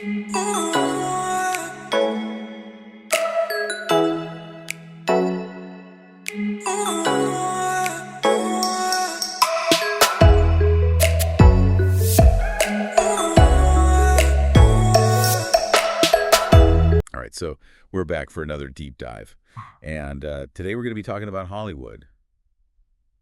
All right, so we're back for another deep dive. And today we're going to be talking about Hollywood,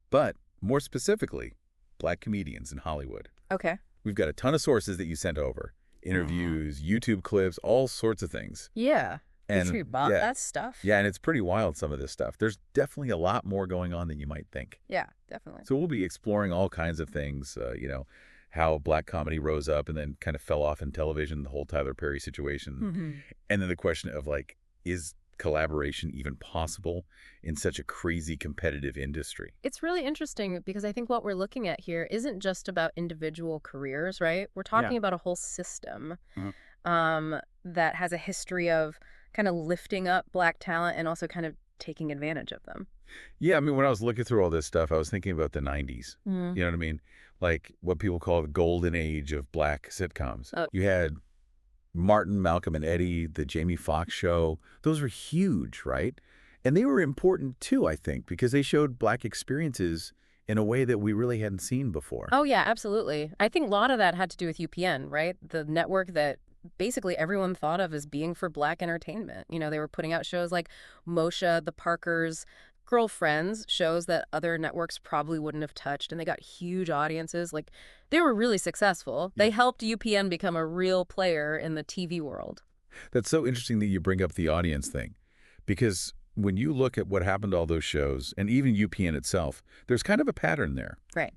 but more specifically, Black comedians in Hollywood. Okay. We've got a ton of sources that you sent over, interviews, YouTube clips, all sorts of things. Yeah. And History bought that stuff. Yeah, and it's pretty wild, some of this stuff. There's definitely a lot more going on than you might think. Yeah, definitely. So we'll be exploring all kinds of things, how Black comedy rose up and then kind of fell off in television, the whole Tyler Perry situation. And then the question of, like, is collaboration even possible in such a crazy competitive industry? It's really interesting because I think what we're looking at here isn't just about individual careers, right? We're talking about a whole system that has a history of kind of lifting up Black talent and also kind of taking advantage of them. Yeah, I mean, when I was looking through all this stuff, I was thinking about the 90s. You know what I mean? Like what people call the golden age of Black sitcoms. You had Martin, Malcolm, and Eddie, the Jamie Foxx show. Those were huge, right? And they were important too, I think, because they showed Black experiences in a way that we really hadn't seen before. Oh, yeah, absolutely. I think a lot of that had to do with UPN, right? The network that basically everyone thought of as being for Black entertainment. You know, they were putting out shows like Moshe, The Parkers, Girlfriends, shows that other networks probably wouldn't have touched, and they got huge audiences. Like, they were really successful. They helped UPN become a real player in the TV world. That's so interesting that you bring up the audience thing, because when you look at what happened to all those shows, and even UPN itself, there's kind of a pattern there. Right.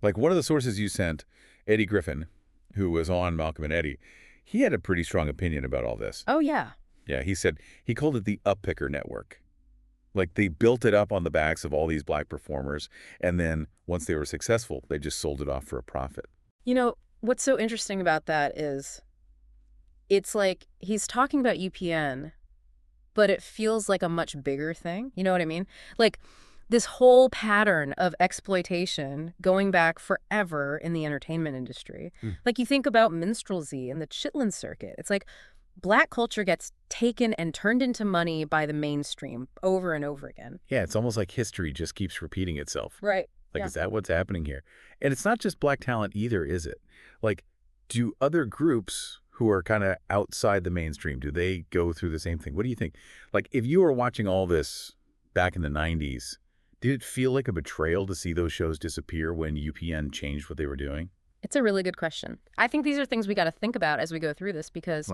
Like one of the sources you sent, Eddie Griffin, who was on Malcolm and Eddie, he had a pretty strong opinion about all this. Oh, yeah. Yeah, he called it the Uppicker Network. Like they built it up on the backs of all these Black performers, and then once they were successful, they just sold it off for a profit. You know, what's so interesting about that is it's like he's talking about UPN, but it feels like a much bigger thing. You know what I mean? Like this whole pattern of exploitation going back forever in the entertainment industry. Like you think about minstrelsy and the Chitlin circuit. It's like Black culture gets taken and turned into money by the mainstream over and over again. Yeah, it's almost like history just keeps repeating itself. Right. Like, is that what's happening here? And it's not just Black talent either, is it? Like, do other groups who are kind of outside the mainstream, do they go through the same thing? What do you think? Like, if you were watching all this back in the 90s, did it feel like a betrayal to see those shows disappear when UPN changed what they were doing? It's a really good question. I think these are things we got to think about as we go through this because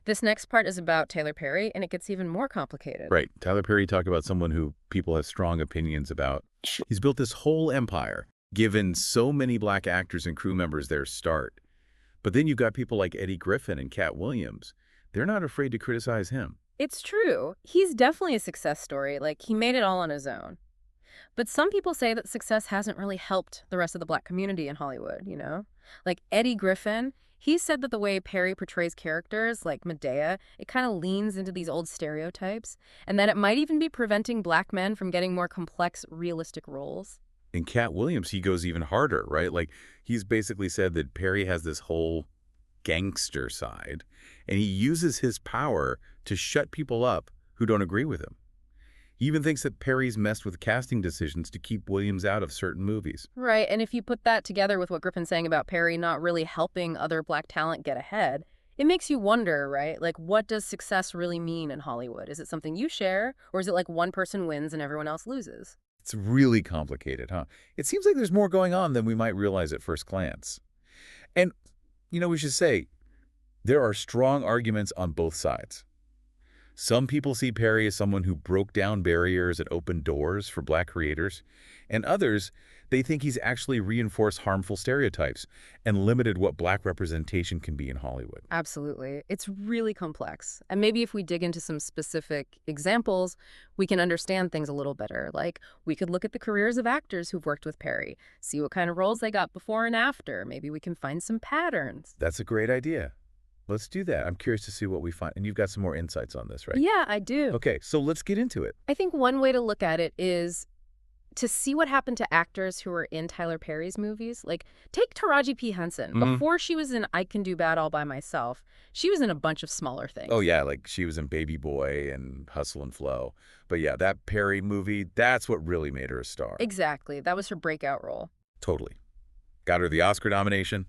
this next part is about Tyler Perry, and it gets even more complicated. Right. Tyler Perry talked about someone who people have strong opinions about. He's built this whole empire, given so many Black actors and crew members their start. But then you've got people like Eddie Griffin and Katt Williams. They're not afraid to criticize him. It's true. He's definitely a success story. Like, he made it all on his own. But some people say that success hasn't really helped the rest of the Black community in Hollywood, you know? Like Eddie Griffin, he said that the way Perry portrays characters like Medea, it kind of leans into these old stereotypes, and that it might even be preventing Black men from getting more complex, realistic roles. In Katt Williams, he goes even harder, right? Like, he's basically said that Perry has this whole gangster side, and he uses his power to shut people up who don't agree with him. He even thinks that Perry's messed with casting decisions to keep Williams out of certain movies. Right, and if you put that together with what Griffin's saying about Perry not really helping other Black talent get ahead, it makes you wonder, right? Like, what does success really mean in Hollywood? Is it something you share, or is it like one person wins and everyone else loses? It's really complicated, huh? It seems like there's more going on than we might realize at first glance. And, you know, we should say, there are strong arguments on both sides. Some people see Perry as someone who broke down barriers and opened doors for Black creators, and others, they think he's actually reinforced harmful stereotypes and limited what Black representation can be in Hollywood. Absolutely. It's really complex. And maybe if we dig into some specific examples, we can understand things a little better. Like, we could look at the careers of actors who've worked with Perry, see what kind of roles they got before and after. Maybe we can find some patterns. That's a great idea. Let's do that. I'm curious to see what we find. And you've got some more insights on this, right? Yeah, I do. Okay, so let's get into it. I think one way to look at it is to see what happened to actors who were in Tyler Perry's movies, like, take Taraji P. Henson. Hmm. Before she was in I Can Do Bad All by Myself, she was in a bunch of smaller Oh, things. yeah, like she was in Baby Boy and Hustle and Flow. But yeah, that Perry movie, that's what really made her a star. Exactly. That was her breakout role. Totally. Got her the Oscar nomination.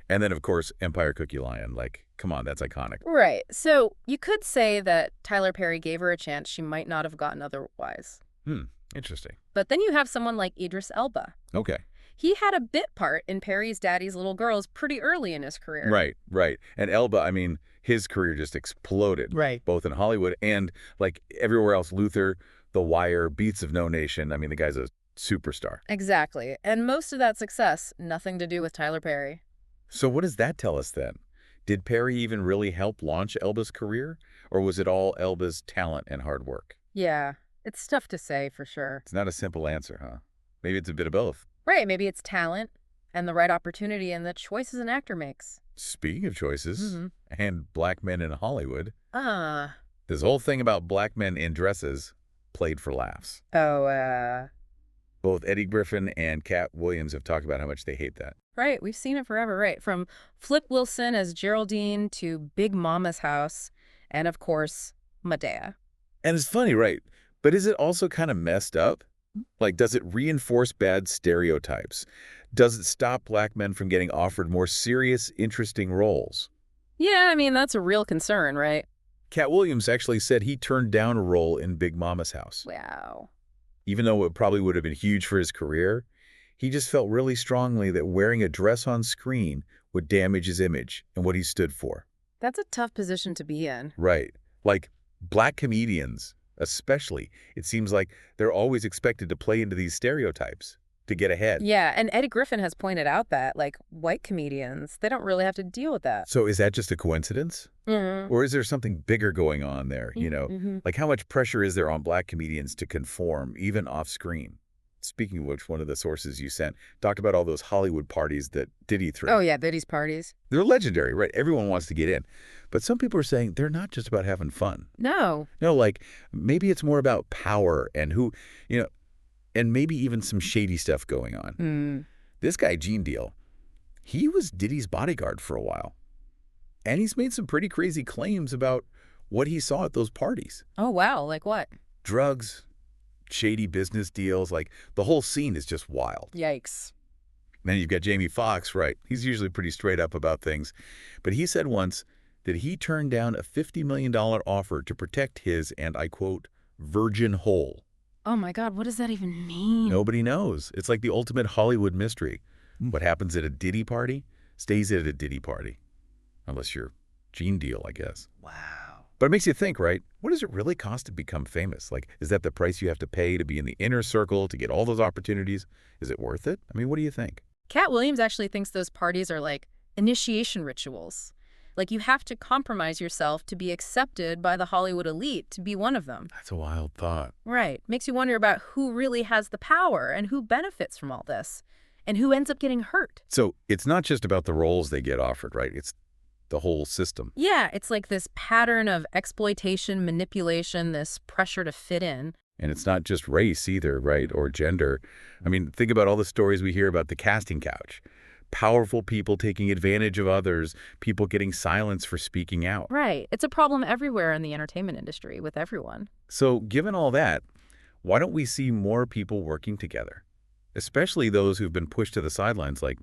And then, of course, Empire Cookie Lion. Like, come on, that's iconic. Right. So you could say that Tyler Perry gave her a chance she might not have gotten otherwise. Hmm, interesting. But then you have someone like Idris Elba. Okay. He had a bit part in Perry's Daddy's Little Girls pretty early in his career. Right, right. And Elba, I mean, his career just exploded. Right. Both in Hollywood and, like, everywhere else. Luther, The Wire, Beats of No Nation. I mean, the guy's a superstar. Exactly. And most of that success, nothing to do with Tyler Perry. So what does that tell us then? Did Perry even really help launch Elba's career? Or was it all Elba's talent and hard work? Yeah, it's tough to say for sure. It's not a simple answer, huh? Maybe it's a bit of both. Right, maybe it's talent and the right opportunity and the choices an actor makes. Speaking of choices, Mm-hmm. and black men in Hollywood, Uh, this whole thing about black men in dresses played for laughs. oh, Both Eddie Griffin and Katt Williams have talked about how much they hate that. right, we've seen it forever, right? From Flip Wilson as Geraldine to Big Mama's House, and of course, Medea. And it's funny, right? But is it also kind of messed up? Like, does it reinforce bad stereotypes? Does it stop black men from getting offered more serious, interesting roles? Yeah, I mean, that's a real concern, right? Katt Williams actually said he turned down a role in Big Mama's House. Wow. Even though it probably would have been huge for his career, he just felt really strongly that wearing a dress on screen would damage his image and what he stood for. That's a tough position to be in. Right. Like, black comedians, especially, it seems like they're always expected to play into these stereotypes to get ahead. Yeah, and Eddie Griffin has pointed out that, like, white comedians, they don't really have to deal with that. So is that just a coincidence? Mm-hmm. Or is there something bigger going on there, you know? Mm-hmm. Like, how much pressure is there on black comedians to conform, even off screen? Speaking of which, one of the sources you sent talked about all those Hollywood parties that Diddy threw. Oh, yeah, Biddy's parties. They're legendary, right? Everyone wants to get in. But some people are saying they're not just about having fun. No. No, like, maybe it's more about power and who, and maybe even some shady stuff going on. Mm. This guy, Gene Deal, he was Diddy's bodyguard for a while. And he's made some pretty crazy claims about what he saw at those parties. Oh, wow, like what? Drugs, shady business deals, like the whole scene is just wild. Yikes. Then you've got Jamie Foxx, right? He's usually pretty straight up about things. But he said once that he turned down a $50 million offer to protect his, and I quote, virgin hole. Oh, my God, what does that even mean? Nobody knows. It's like the ultimate Hollywood mystery. What happens at a Diddy party stays at a Diddy party. Unless you're Gene Deal, I guess. Wow. But it makes you think, right? What does it really cost to become famous? Like, is that the price you have to pay to be in the inner circle, to get all those opportunities? Is it worth it? I mean, what do you think? Katt Williams actually thinks those parties are like initiation rituals. Like you have to compromise yourself to be accepted by the Hollywood elite to be one of them. That's a wild thought. Right. Makes you wonder about who really has the power and who benefits from all this and who ends up getting hurt. So it's not just about the roles they get offered, right? It's the whole system. Yeah, it's like this pattern of exploitation, manipulation, this pressure to fit in. And it's not just race either, right? Or gender. I mean, think about all the stories we hear about the casting couch. Powerful people taking advantage of others, people getting silence for speaking out. Right. It's a problem everywhere in the entertainment industry with everyone. So given all that, why don't we see more people working together? Especially those who've been pushed to the sidelines. Like,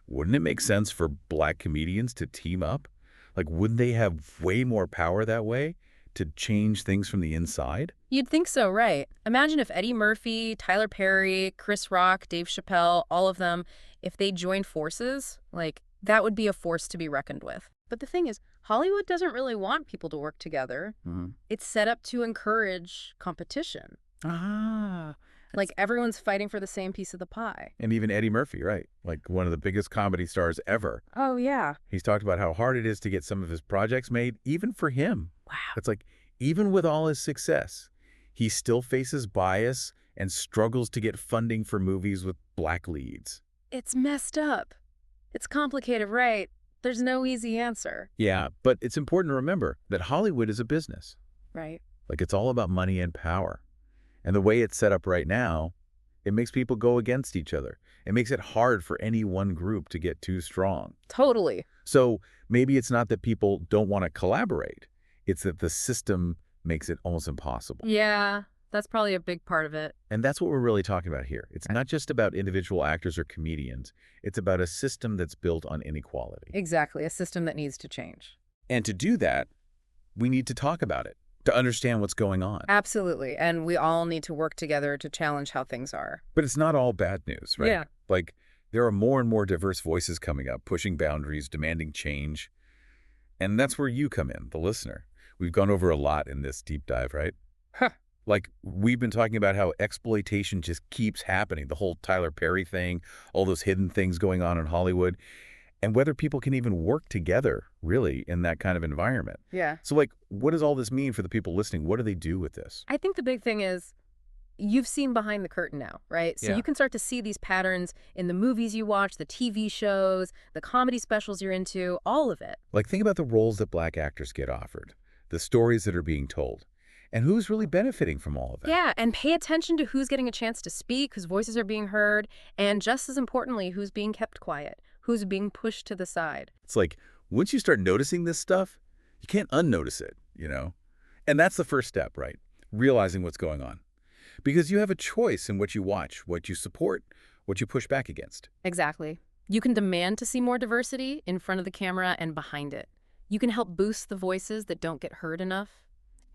wouldn't it make sense for black comedians to team up? Like, wouldn't they have way more power that way to change things from the inside? You'd think so, right? Imagine if Eddie Murphy, Tyler Perry, Chris Rock, Dave Chappelle, all of them, if they joined forces, like, that would be a force to be reckoned with. But the thing is, Hollywood doesn't really want people to work together. Mm-hmm. It's set up to encourage competition. Ah. Like, everyone's fighting for the same piece of the pie. And even Eddie Murphy, right? Like one of the biggest comedy stars ever. Oh, yeah. He's talked about how hard it is to get some of his projects made, even for him. Wow. It's like, even with all his success, he still faces bias and struggles to get funding for movies with black leads. It's messed up. It's complicated, right? There's no easy answer. Yeah, but it's important to remember that Hollywood is a business. Right. Like, it's all about money and power. And the way it's set up right now, It makes people go against each other. It makes it hard for any one group to get too strong. Totally. So maybe it's not that people don't want to collaborate. It's that the system makes it almost impossible. Yeah, that's probably a big part of it. And that's what we're really talking about here. It's not just about individual actors or comedians. It's about a system that's built on inequality. Exactly, a system that needs to change. And to do that, we need to talk about it, to understand what's going on. Absolutely, and we all need to work together to challenge how things are. But it's not all bad news, right? Yeah. Like, there are more and more diverse voices coming up, pushing boundaries, demanding change. And that's where you come in, the listener. We've gone over a lot in this deep dive, right? Huh. Like, we've been talking about how exploitation just keeps happening, the whole Tyler Perry thing, all those hidden things going on in Hollywood, and whether people can even work together, really, in that kind of environment. Yeah. So, like, what does all this mean for the people listening? What do they do with this? I think the big thing is you've seen behind the curtain now, right? So Yeah. you can start to see these patterns in the movies you watch, the TV shows, the comedy specials you're into, all of it. Like, think about the roles that Black actors get offered, the stories that are being told, and who's really benefiting from all of that. Yeah, and pay attention to who's getting a chance to speak, whose voices are being heard, and just as importantly, who's being kept quiet, who's being pushed to the side. It's like, once you start noticing this stuff, you can't unnotice it, you know? And that's the first step, right? Realizing what's going on. Because you have a choice in what you watch, what you support, what you push back against. Exactly. You can demand to see more diversity in front of the camera and behind it. You can help boost the voices that don't get heard enough.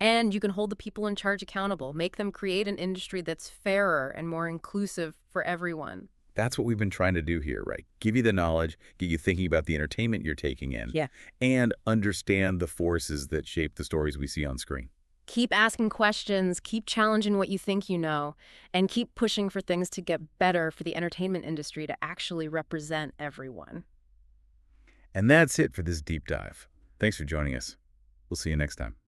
And you can hold the people in charge accountable, make them create an industry that's fairer and more inclusive for everyone. That's what we've been trying to do here, right? Give you the knowledge, get you thinking about the entertainment you're taking in, Yeah. and understand the forces that shape the stories we see on screen. Keep asking questions, keep challenging what you think you know, and keep pushing for things to get better for the entertainment industry to actually represent everyone. And that's it for this deep dive. Thanks for joining us. We'll see you next time.